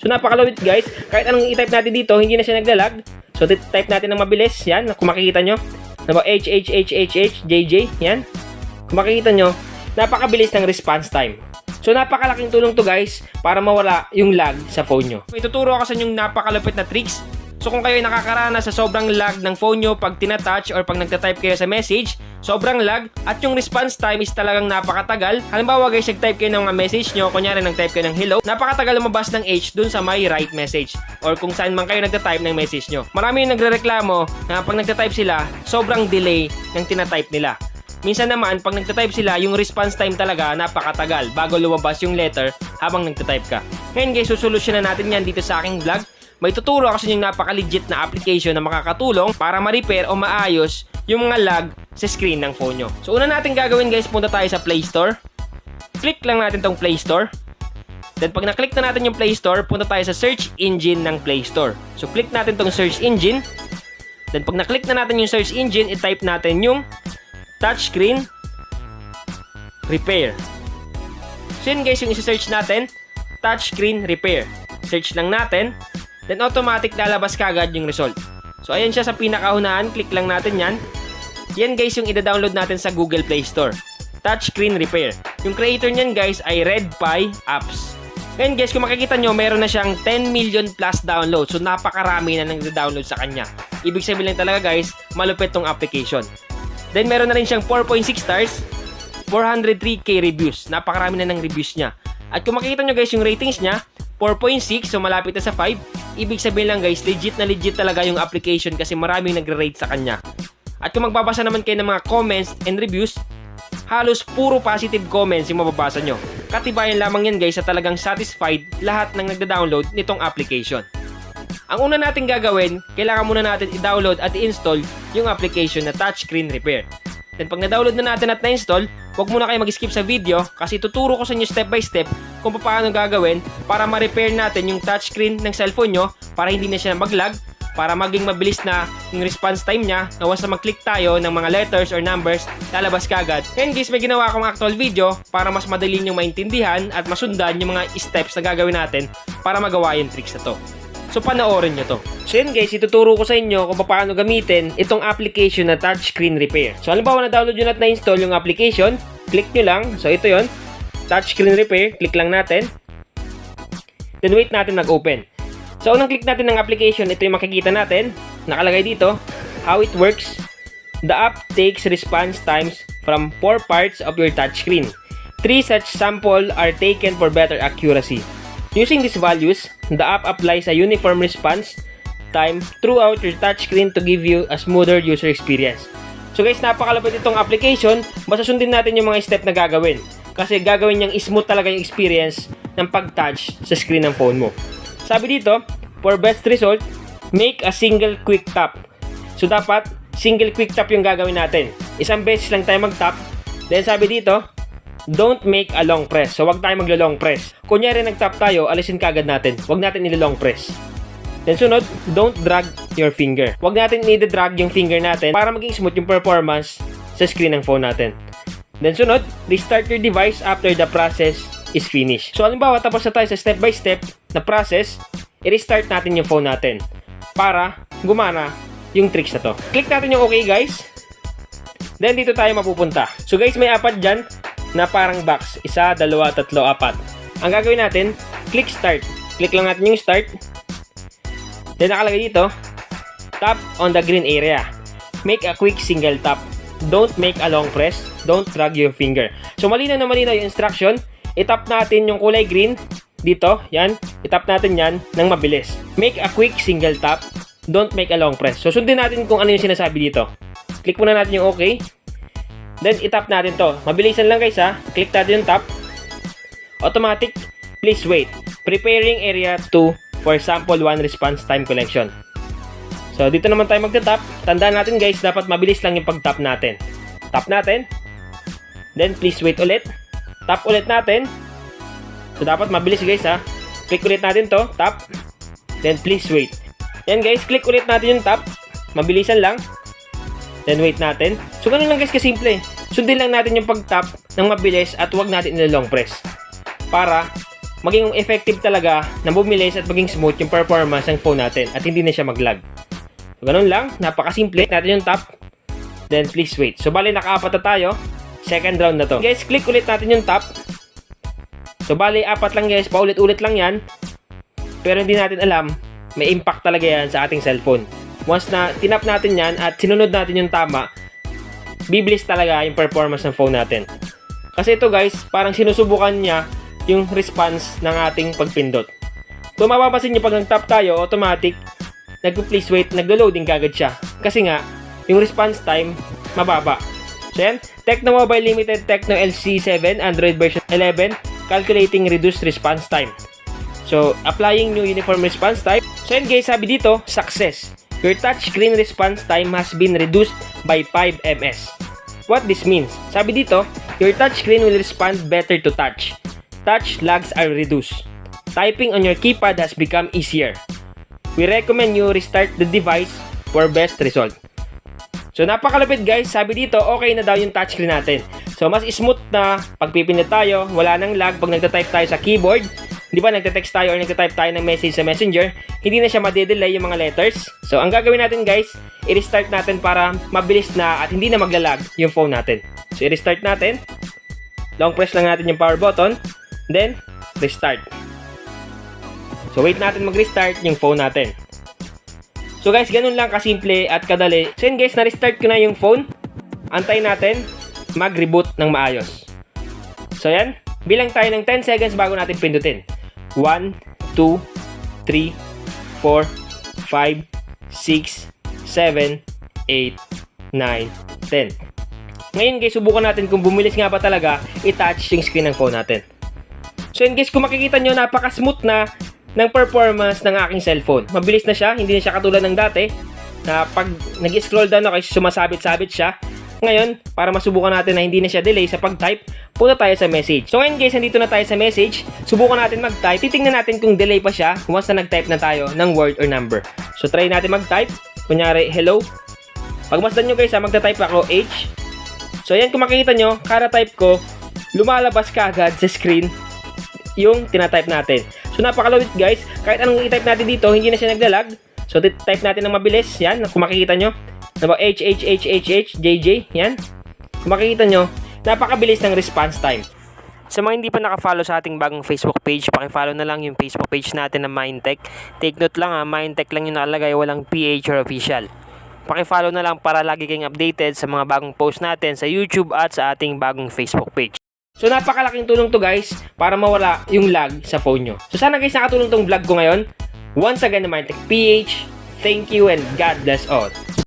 So napakalawit guys, kahit anong i-type natin dito, hindi na siya naglalag. So type natin ng mabilis, yan, kung makikita nyo. Ano ba, JJ, yan. Kung makikita nyo, napakabilis ng response time. So napakalaking tulong to guys, para mawala yung lag sa phone nyo. May tuturo ako sa inyong napakalupit na tricks. So kung kayo ay nakakaranas sa sobrang lag ng phone nyo pag tinatouch or pag nagta-type kayo sa message, sobrang lag at yung response time is talagang napakatagal. Halimbawa guys, nag-type kayo ng mga message nyo, kunyari nag-type kayo ng hello, napakatagal lumabas ng H dun sa my right message or kung saan man kayo nagta-type ng message nyo. Marami yung nagrereklamo na pag nagta-type sila, sobrang delay ng tina-type nila. Minsan naman, pag nagta-type sila, yung response time talaga napakatagal bago lumabas yung letter habang nagta-type ka. Ngayon guys, susolusyonan natin yan dito sa aking vlog. May tuturo ako sa inyong napaka-legit na application na makakatulong para ma-repair o maayos yung mga lag sa screen ng phone nyo. So una natin gagawin guys, punta tayo sa Play Store. Click lang natin tong Play Store. Then pag na-click na natin yung Play Store, punta tayo sa search engine ng Play Store. So click natin tong search engine. Then pag na-click na natin yung search engine, i-type natin yung touchscreen repair. So yun guys yung isa-search natin, touchscreen repair. Search lang natin. Then automatic lalabas kagad yung result. So ayan siya sa pinakaunahan, click lang natin yan. Yan guys yung ida-download natin sa Google Play Store. Touchscreen Repair. Yung creator niyan guys ay RedPie Apps. Ngayon guys, kung makikita nyo, meron na siyang 10 million plus download. So napakarami na nang download sa kanya. Ibig sabihin lang talaga guys, malupit tong application. Then meron na rin siyang 4.6 stars, 403k reviews. Napakarami na ng reviews niya. At kung makikita nyo guys yung ratings niya, 4.6, so malapit na sa 5. Ibig sabihin lang guys, legit na legit talaga yung application kasi maraming nagre-rate sa kanya. At kung magbabasa naman kayo ng mga comments and reviews, halos puro positive comments yung mababasa nyo. Katibayan lamang yan guys sa talagang satisfied lahat ng nagda-download nitong application. Ang una natin gagawin, kailangan muna natin i-download at i-install yung application na Touchscreen Repair. Then pag na-download na natin at na-install, huwag muna kayo mag-skip sa video kasi tuturo ko sa inyo step by step kung paano gagawin para ma-repair natin yung touchscreen ng cellphone nyo para hindi na siya mag-lag, para maging mabilis na yung response time niya na once na mag-click tayo ng mga letters or numbers, lalabas kagad. Ngayon guys, may ginawa akong actual video para mas madali nyo maintindihan at masundan yung mga steps na gagawin natin para magawa yung tricks na to. So panoorin nyo to. So yun guys, ituturo ko sa inyo kung paano gamitin itong application na Touchscreen Repair. So halimbawa na-download nyo at na-install yung application, click nyo lang. So ito yun, Touchscreen Repair, click lang natin. Then wait natin mag-open. So unang click natin ng application, ito yung makikita natin. Nakalagay dito, how it works. The app takes response times from 4 parts of your touchscreen. 3 such sample are taken for better accuracy. Using these values, the app applies a uniform response time throughout your touchscreen to give you a smoother user experience. So guys, napakalapit itong application, basta sundin natin yung mga step na gagawin. Kasi gagawin niyang smooth talaga yung experience ng pag-touch sa screen ng phone mo. Sabi dito, for best result, make a single quick tap. So dapat, single quick tap yung gagawin natin. Isang beses lang tayo mag-tap. Then sabi dito, don't make a long press. So wag tayo maglo-long press. Kunyari nag-tap tayo, alisin kagad natin. Wag natin ilo-long press. Then sunod, don't drag your finger. Wag natin i-drag yung finger natin para maging smooth yung performance sa screen ng phone natin. Then sunod, restart your device after the process is finished. So halimbawa tapos na tayo sa step by step na process, i-restart natin yung phone natin para gumana yung tricks na to. Click natin yung okay guys. Then dito tayo mapupunta. So guys, may apat dyan na parang box. 1, 2, 3, 4. Ang gagawin natin, click start. Click lang natin yung start. Then nakalagay dito, tap on the green area. Make a quick single tap. Don't make a long press. Don't drag your finger. So malinaw na malinaw yung instruction. I-tap natin yung kulay green. Dito, yan. I-tap natin yan ng mabilis. Make a quick single tap. Don't make a long press. So sundin natin kung ano yung sinasabi dito. Click muna natin yung okay. Then, itap natin to. Mabilisan lang guys ha. Click natin yung tap. Automatic. Please wait. Preparing area 2 for sample 1 response time collection. So, dito naman tayo magta-tap. Tandaan natin guys, dapat mabilis lang yung pag-tap natin. Tap natin. Then, please wait ulit. Tap ulit natin. So, dapat mabilis guys ha. Click ulit natin to. Tap. Then, please wait. Yan guys, click ulit natin yung tap. Mabilisan lang. Then wait natin. So ganun lang guys kasimple. Sundin lang natin yung pag-tap ng mabilis at huwag natin i-long press. Para maging effective talaga na bumilis at maging smooth yung performance ng phone natin at hindi na siya mag-lag. So, ganun lang, napakasimple. Natin yung tap, then please wait. So bali naka-apat na tayo, second round na to. Guys, click ulit natin yung tap. So bali 4 lang guys, paulit-ulit lang yan. Pero hindi natin alam, may impact talaga yan sa ating cellphone. Once na tinap natin yan at sinunod natin yung tama, bibilis talaga yung performance ng phone natin. Kasi ito guys, parang sinusubukan niya yung response ng ating pagpindot. Kung mapapansin nyo pag nag-tap tayo, automatic, nag-please wait, naglo-loading kagad siya. Kasi nga, yung response time, mababa. So yan, Tecno Mobile Limited Tecno LC7 Android version 11, calculating reduced response time. So, applying new uniform response time. So yan guys, sabi dito, success. Your touchscreen response time has been reduced by 5 ms. What this means? Sabi dito, your touchscreen will respond better to touch. Touch lags are reduced. Typing on your keypad has become easier. We recommend you restart the device for best result. So napakalupit guys, sabi dito okay na daw yung touchscreen natin. So mas smooth na pagpipindot tayo, wala nang lag pag nagta-type tayo sa keyboard. Di ba nagte-text tayo or nagta-type tayo ng message sa Messenger, hindi na siya madedelay yung mga letters. So ang gagawin natin guys, i-restart natin para mabilis na at hindi na maglalag yung phone natin. So i-restart natin. Long press lang natin yung power button, then restart. So wait natin mag-restart yung phone natin. So guys, ganun lang kasimple at kadali. So yun guys, na-restart ko na yung phone. Antayin natin mag-reboot ng maayos. So yan, bilang tayo ng 10 seconds bago natin pindutin. 1, 2, 3, 4, 5, 6, 7, 8, 9, 10. Ngayon guys, subukan natin kung bumilis nga ba talaga i-touch yung screen ng phone natin. So yun guys, kung makikita nyo, napaka-smooth na ng performance ng aking cellphone. Mabilis na siya, hindi na siya katulad ng dati na pag nag-scroll down ako, sumasabit-sabit siya. Ngayon, para masubukan natin na hindi na siya delay sa pag-type, punta tayo sa message. So ngayon guys, nandito na tayo sa message. Subukan natin mag-type. Titingnan natin kung delay pa siya once na nag-type na tayo ng word or number. So try natin mag-type. Kunyari, hello. Pagmasdan nyo guys, magta-type ako H. So yan, kung makikita nyo, kada type ko, lumalabas kaagad sa screen yung tinatype natin. So napakalawit guys, kahit anong i-type natin dito, hindi na siya naglalag. So type natin ng mabilis, yan, kung makikita nyo. H, JJ, yan. Kung makikita nyo, napakabilis ng response time. Sa mga hindi pa nakafollow sa ating bagong Facebook page, pakifollow na lang yung Facebook page natin na Mindtech. Take note lang Mindtech lang yung nakalagay, walang PH or official. Pakifollow na lang para lagi kayong updated sa mga bagong post natin sa YouTube at sa ating bagong Facebook page. So napakalaking tulong to guys para mawala yung lag sa phone nyo. So sana guys nakatulong tong vlog ko ngayon. Once again naman, Mindtech PH, thank you and God bless all.